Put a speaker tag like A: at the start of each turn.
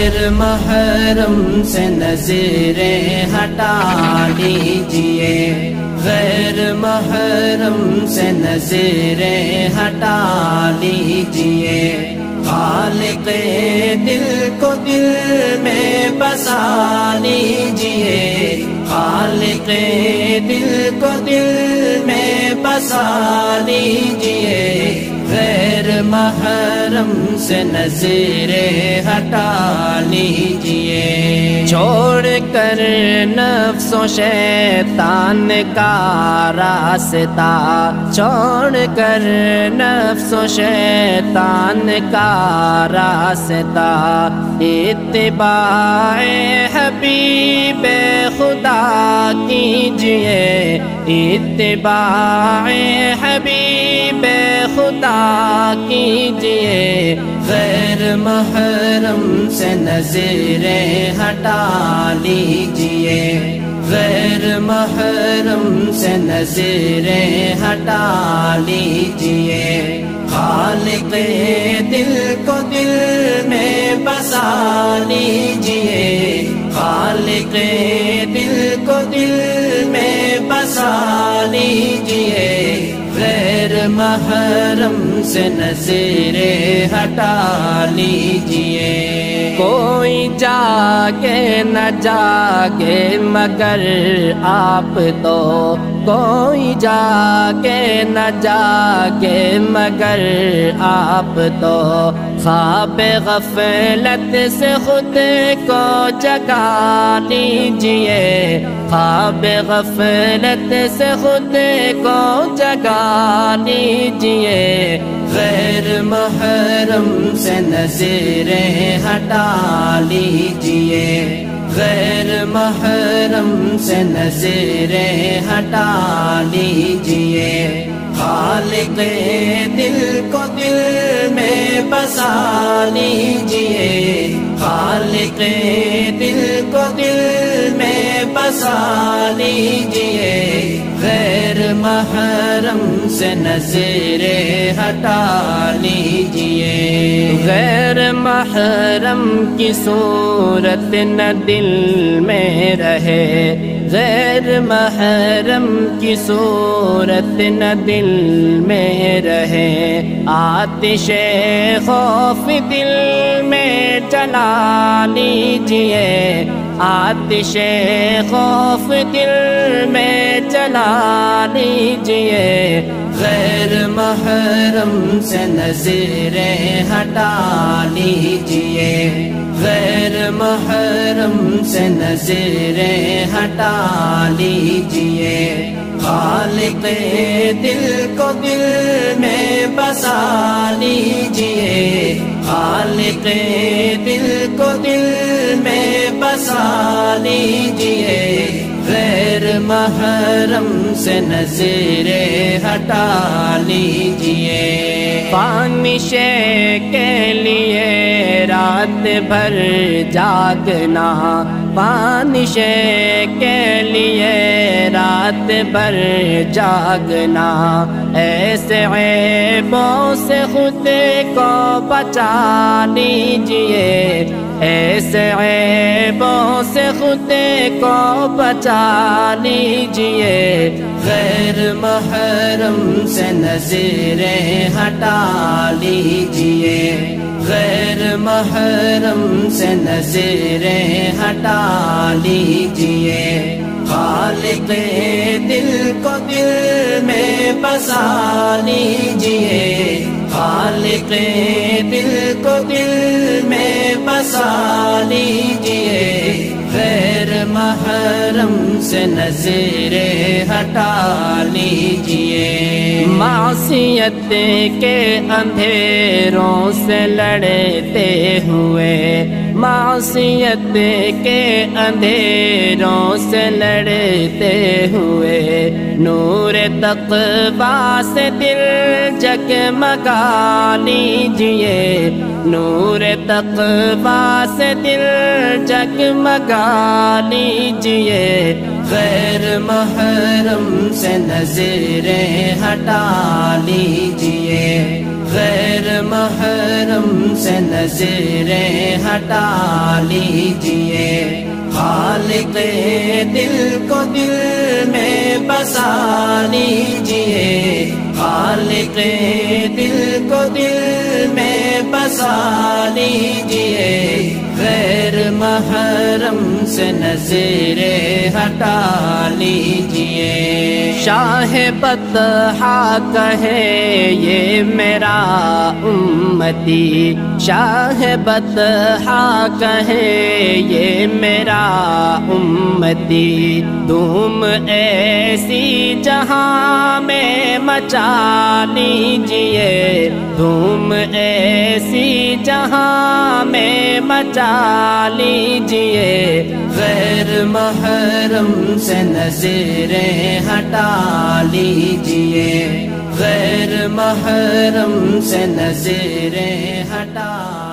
A: غیر محرم سے نظریں ہٹا لیجئے، غیر محرم سے نظریں ہٹا لیجئے، خالق دل کو دل میں بسا لیجئے، خالق دل کو دل میں بسا لیجئے، غیر محرم سے نظریں ہٹا لیجئے، چھوڑ کر نفس و شیطان کا راستہ، چھوڑ کر نفس و شیطان کا راستہ، اتباع حبیب خدا کیجئے، اتباع حبیب خدا کیجئے، غیر محرم سے نظریں ہٹا لیجئے، غیر محرم سے نظریں ہٹا لیجئے، خالق دل کو دل میں بسا لیجئے، خالق دل کو دل میں بسا لیجئے، غیر محرم سے نظریں ہٹا لیجئے، کوئی جاگے نہ جاگے مگر آپ تو، کوئی جاگے نہ جاگے مگر آپ تو، خواب غفلت سے خود کو جگا لیجئے، خواب غفلت سے خود کو جگا لیجئے، غیر محرم سے نظریں ہٹا لیجئے، غیر محرم سے نظریں ہٹا لیجئے، خالق دل کو دل میں بسا لیجئے، خالق دل کو دل میں بسا لیجئے، غیر محرم سے نظریں ہٹا لیجئے، غیر محرم کی صورت نہ دل میں رہے، غیر محرم کی صورت نہ دل میں رہے، آتش خوف دل میں جلا لیجئے، آتش خوف دل میں جلا لیجئے، غیر محرم سے نظریں ہٹا لیجئے، غیر محرم سے نظریں ہٹا لیجئے، خالق دل کو دل میں بسا لیجئے، خالق دل کو دل میں بسا لیجئے، غیر محرم سے نظریں ہٹا لیجئے، فانش کے لیے رات بھر جاگنا، فانش کے لیے رات بھر جاگنا، ایسے عیبوں سے خود کو بچا لیجئے، ایسے عیبوں سے خود کو بچا لیجئے، غیر محرم سے نظریں ہٹا لیجئے، غیر محرم سے نظریں ہٹا لیجئے، خالق دل کو دل میں بسا لیجئے، خالق دل کو دل میں بسا لیجئے، غیر محرم سے نظریں ہٹا لیجئے، معصیت کے اندھیروں سے لڑتے ہوئے، معصیت کے اندھیروں سے لڑتے ہوئے، نور تقویٰ سے دل جگمگا لیجئے، نور تقویٰ سے دل جگمگا لیجئے، غیر محرم سے نظریں ہٹا لیجئے، غیر محرم سے نظریں ہٹا لیجئے، خالق دل کو دل میں بسا لیجئے، خالق دل کو دل میں بسا لیجئے، غیر محرم سے نظریں ہٹا لیجئے۔ شاہ بطحا کہے یہ میرا امتی، شاہ بطحا کہے یہ میرا امتی، دھوم ایسی جہاں میں مچا لیجئے، دھوم ایسی جہاں میں مچا لیجئے، غیر محرم سے نظریں ہٹا لیجئے، غیر محرم سے نظریں ہٹا